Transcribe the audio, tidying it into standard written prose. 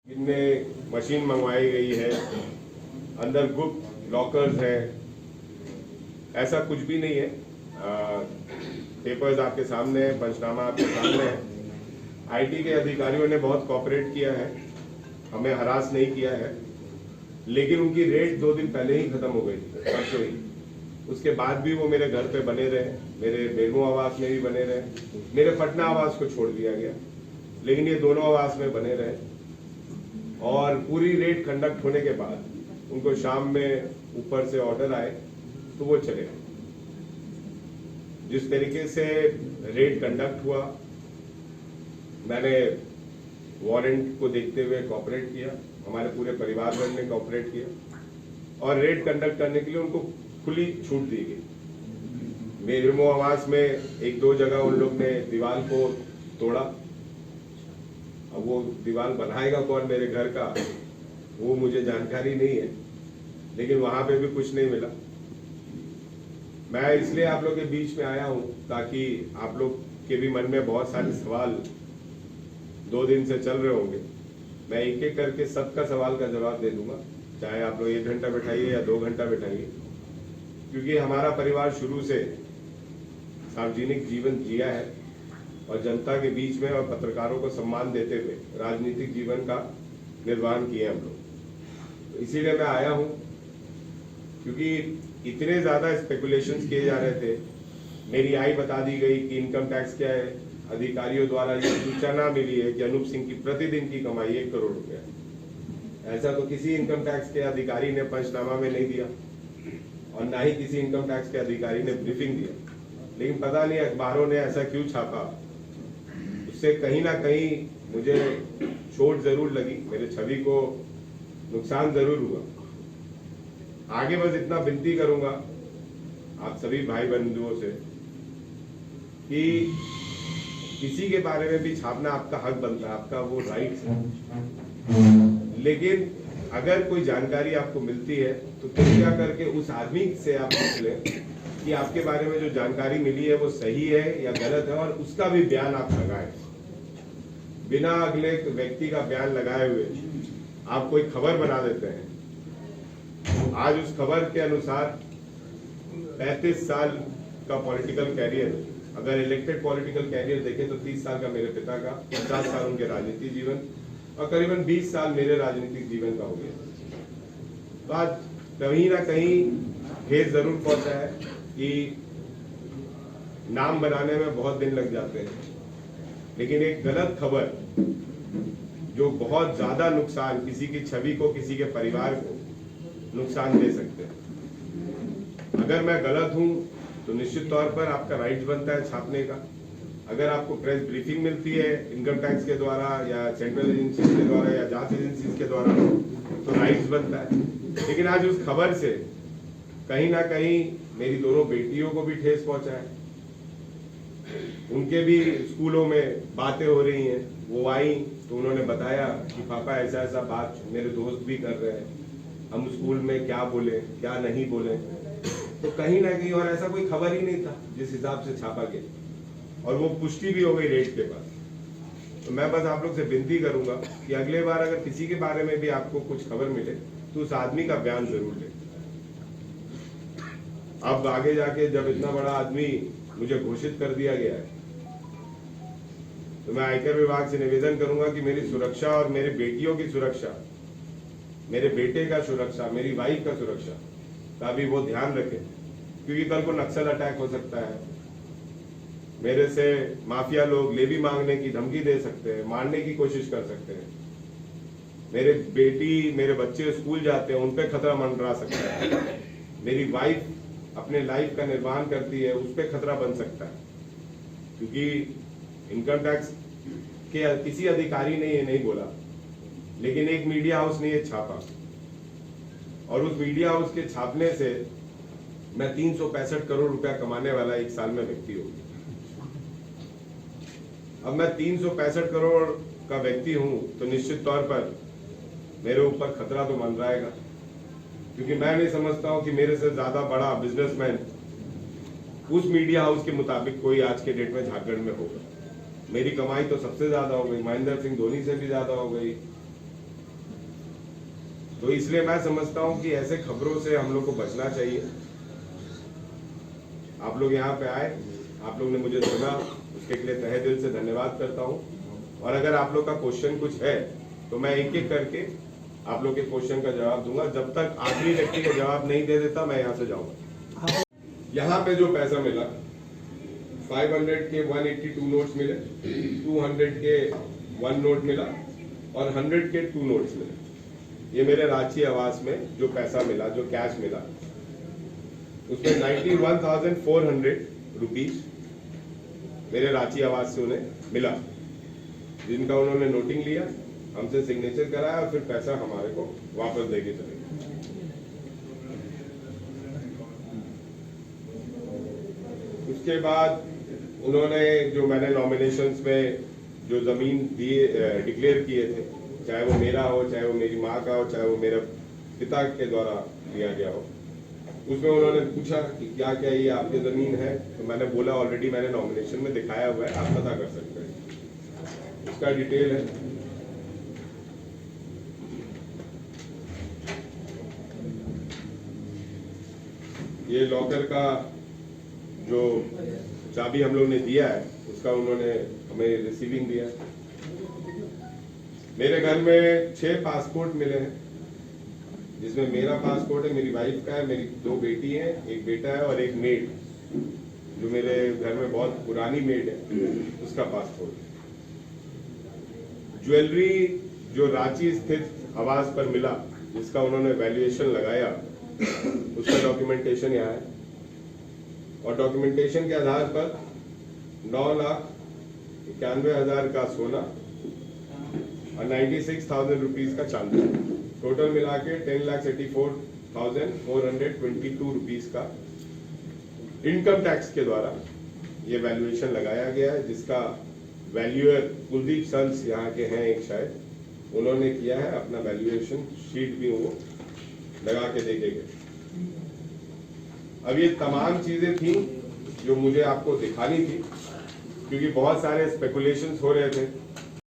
इनमें मशीन मंगवाई गई है, अंदर गुप्त लॉकर्स है, ऐसा कुछ भी नहीं है। पेपर्स आपके सामने है, पंचनामा आपके सामने है। आईटी के अधिकारियों ने बहुत कोऑपरेट किया है, हमें हरास नहीं किया है, लेकिन उनकी रेट 2 दिन पहले ही खत्म हो गई थी, परसों ही। उसके बाद भी वो मेरे घर पे बने रहे, मेरे बेगमो आवास में भी बने रहे, मेरे पटना आवास को छोड़ दिया गया, लेकिन ये दोनों आवास में बने रहे। और पूरी रेड कंडक्ट होने के बाद उनको शाम में ऊपर से ऑर्डर आए तो वो चले गए। जिस तरीके से रेड कंडक्ट हुआ, मैंने वारंट को देखते हुए कोऑपरेट किया, हमारे पूरे परिवारजन ने कोऑपरेट किया और रेड कंडक्ट करने के लिए उनको खुली छूट दी गई। मेरे आवास में 1-2 जगह उन लोग ने दीवार को तोड़ा। अब वो दीवार बनाएगा कौन मेरे घर का, वो मुझे जानकारी नहीं है, लेकिन वहां पे भी कुछ नहीं मिला। मैं इसलिए आप लोग के बीच में आया हूं ताकि आप लोग के भी मन में बहुत सारे सवाल 2 दिन से चल रहे होंगे। मैं एक एक करके सबका सवाल का जवाब दे दूंगा, चाहे आप लोग 1 घंटा बैठाइए या 2 घंटा बैठाइए, क्योंकि हमारा परिवार शुरू से सार्वजनिक जीवन जिया है और जनता के बीच में और पत्रकारों को सम्मान देते हुए राजनीतिक जीवन का निर्वहन किया हम लोग। तो इसीलिए मैं आया हूं, क्योंकि इतने ज्यादा स्पेकुलेशंस किए जा रहे थे। मेरी आय बता दी गई कि इनकम टैक्स क्या है, अधिकारियों द्वारा ये सूचना मिली है कि अनूप सिंह की प्रतिदिन की कमाई 1 करोड़ रुपया। ऐसा तो किसी इनकम टैक्स के अधिकारी ने पंचनामा में नहीं दिया और ना ही किसी इनकम टैक्स के अधिकारी ने ब्रीफिंग दिया। लेकिन पता नहीं अखबारों ने ऐसा क्यों छापा, उससे कहीं ना कहीं मुझे चोट जरूर लगी, मेरे छवि को नुकसान जरूर हुआ। आगे बस इतना विनती करूंगा आप सभी भाई बंधुओं से कि किसी के बारे में भी छापना आपका हक बनता है, आपका वो राइट है, लेकिन अगर कोई जानकारी आपको मिलती है तो कृपया करके उस आदमी से आप पूछ लें कि आपके बारे में जो जानकारी मिली है वो सही है या गलत है, और उसका भी बयान आप लगाएं। बिना अगले व्यक्ति का बयान लगाए हुए आप कोई खबर बना देते हैं। आज उस खबर के अनुसार 35 साल का पॉलिटिकल कैरियर, अगर इलेक्टेड पॉलिटिकल कैरियर देखें तो 30 साल का मेरे पिता का, 50 साल उनके राजनीतिक जीवन और करीबन 20 साल मेरे राजनीतिक जीवन का हो गया। तो आज कहीं ना कहीं ठेस जरूर पहुंचा है कि नाम बनाने में बहुत दिन लग जाते हैं, लेकिन एक गलत खबर जो बहुत ज्यादा नुकसान, किसी की छवि को, किसी के परिवार को नुकसान दे सकते हैं। अगर मैं गलत हूं तो निश्चित तौर पर आपका राइट बनता है छापने का। अगर आपको प्रेस ब्रीफिंग मिलती है इनकम टैक्स के द्वारा या सेंट्रल एजेंसीज के द्वारा या जांच एजेंसीज के द्वारा तो राइट्स बनता है। लेकिन आज उस खबर से कहीं ना कहीं मेरी दोनों बेटियों को भी ठेस पहुंचा है। उनके भी स्कूलों में बातें हो रही हैं, वो आई तो उन्होंने बताया कि पापा ऐसा ऐसा बात मेरे दोस्त भी कर रहे हैं, हम स्कूल में क्या बोले क्या नहीं बोले। तो कहीं ना कहीं, और ऐसा कोई खबर ही नहीं था जिस हिसाब से छापा गया, और वो पुष्टि भी हो गई रेट के बाद। तो मैं बस आप लोग से विनती करूंगा कि अगले बार अगर किसी के बारे में भी आपको कुछ खबर मिले तो उस आदमी का बयान जरूर लें। अब आगे जाके जब इतना बड़ा आदमी मुझे घोषित कर दिया गया है तो मैं आयकर विभाग से निवेदन करूंगा कि मेरी सुरक्षा और मेरे बेटियों की सुरक्षा, मेरे बेटे का सुरक्षा, मेरी वाइफ का सुरक्षा का भी वो ध्यान रखें, क्योंकि कल को नक्सल अटैक हो सकता है। मेरे से माफिया लोग लेवी मांगने की धमकी दे सकते हैं, मारने की कोशिश कर सकते हैं। मेरे बेटी, मेरे बच्चे स्कूल जाते हैं, उन पे खतरा मंडरा सकता है। मेरी वाइफ अपने लाइफ का निर्माण करती है, उस पर खतरा बन सकता है, क्योंकि इनकम टैक्स के किसी अधिकारी ने ये नहीं बोला, लेकिन एक मीडिया हाउस ने ये छापा, और उस मीडिया हाउस के छापने से मैं 365 करोड़ रुपया कमाने वाला 1 साल में व्यक्ति हूं। अब मैं 365 करोड़ का व्यक्ति हूं तो निश्चित तौर पर मेरे ऊपर खतरा तो मंडराएगा, क्योंकि मैं नहीं समझता हूं कि मेरे से ज्यादा बड़ा बिजनेसमैन उस मीडिया हाउस के मुताबिक कोई आज के डेट में झारखंड में होगा। मेरी कमाई तो सबसे ज्यादा हो गई, महेंद्र सिंह धोनी से भी ज्यादा हो गई, तो इसलिए मैं समझता हूं कि ऐसे खबरों से हम लोग को बचना चाहिए। आप लोग यहाँ पे आए, आप लोग ने मुझे सुना, उसके लिए तहे दिल से धन्यवाद करता हूँ। और अगर आप लोग का क्वेश्चन कुछ है तो मैं एक एक करके आप लोग के क्वेश्चन का जवाब दूंगा। जब तक आखिरी व्यक्ति का जवाब नहीं दे देता मैं यहाँ से जाऊंगा। यहाँ पे जो पैसा मिला, 500 के 182 नोट्स मिले, 200 के 1 नोट मिला और 100 के 2 नोट्स मिले। ये मेरे रांची आवास में जो पैसा मिला, जो कैश मिला, उसमें 91,400 रुपीज मेरे रांची आवास से उन्हें मिला, जिनका उन्होंने नोटिंग लिया, हमसे सिग्नेचर कराया और फिर पैसा हमारे को वापस देके चले गए। उसके बाद उन्होंने जो मैंने नॉमिनेशंस में जो जमीन दिए डिक्लेयर किए थे, चाहे वो मेरा हो, चाहे वो मेरी माँ का हो, चाहे वो मेरे पिता के द्वारा दिया गया हो, उसमें उन्होंने पूछा कि क्या क्या ये आपकी जमीन है। तो मैंने बोला ऑलरेडी मैंने नॉमिनेशन में दिखाया हुआ है, आप पता कर सकते हैं। उसका डिटेल है। ये लॉकर का जो चाबी हम लोग ने दिया है उसका उन्होंने हमें रिसीविंग दिया है। मेरे घर में 6 पासपोर्ट मिले हैं, जिसमें मेरा पासपोर्ट है, मेरी वाइफ का है, मेरी 2 बेटी हैं, एक बेटा है और एक मेड, जो मेरे घर में बहुत पुरानी मेड है, उसका पासपोर्ट है। ज्वेलरी जो रांची स्थित आवास पर मिला, जिसका उन्होंने वैल्यूएशन लगाया, उसका डॉक्यूमेंटेशन यहाँ है। और डॉक्यूमेंटेशन के आधार पर 9,91,000 का सोना और 96,000 रुपीज का चांदी, टोटल मिला के 10,84,422 रुपीज का इनकम टैक्स के द्वारा ये वैल्यूएशन लगाया गया है, जिसका वैल्यूअर कुलदीप सन्स यहाँ के हैं एक शायद, उन्होंने किया है। अपना वैल्यूएशन शीट भी वो लगा के देके गए। अब ये तमाम चीजें थी जो मुझे आपको दिखानी थी, क्योंकि बहुत सारे स्पेकुलेशंस हो रहे थे